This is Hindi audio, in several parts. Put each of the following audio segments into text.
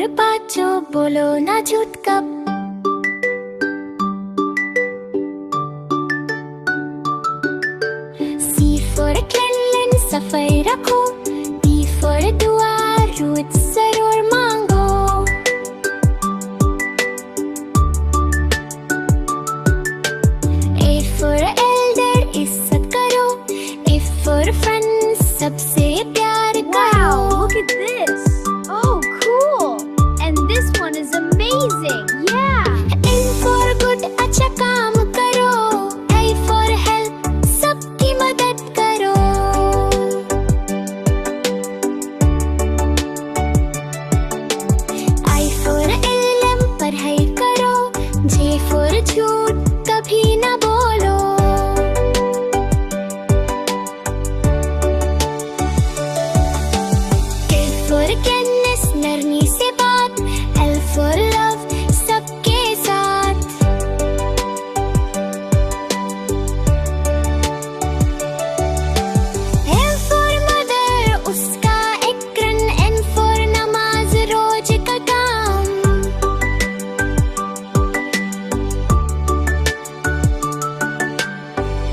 फॉर पाचो, बोलो ना झूठ कब। सी फॉर क्लीनलीनेस, सफाई रखो। डी फॉर दुआ, रूट जरूर मांगो। ए फॉर एल्डर, इज्जत करो। एफ फॉर फ्रेंड्स, सबसे प्यार करो। Wow, look at this. Oh, cool. And this one is amazing. Yeah. In for good, अच्छा काम करो। आई फॉर हेल्प, सबकी मदद करो। आई फॉर इल्म, पढ़ाई करो। जे फॉर झूठ, कभी ना बोलो। के फॉर केयरनेस, नरमी से बात। एल फॉर लव, सबके साथ। एम फॉर मदर, उसका इक्रण। एन फॉर नमाज, रोज का काम।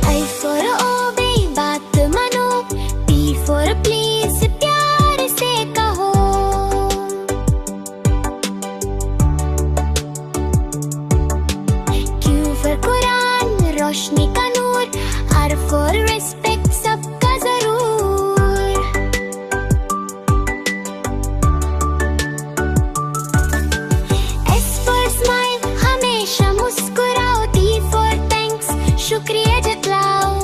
आई फॉर ओबे, बात मानो। पी फॉर प्लीज, प्यार से कहो। क्यू फॉर कुरान, रोशनी का नूर। आर फॉर रिस्पेक्ट, सबका जरूर। एस फॉर स्माइल, हमेशा मुस्कुराओ। टी फॉर थैंक्स, शुक्रिया जताओ।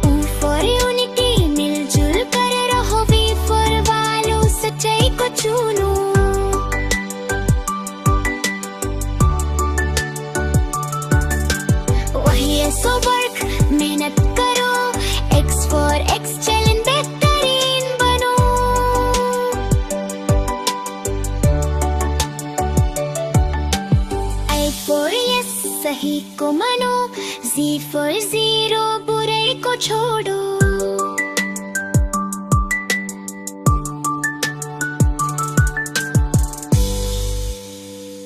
U फॉर यूनिटी, मिलजुल कर रहो। V फॉर वैल्यू, सच्चाई को चुनो। वही सो वर्क, मेहनत करो। X फॉर एक्सेलेंट, बेहतरीन बनो। I फॉर यस, सही को मानो। Z फॉर जीरो, बुराई को छोड़ो।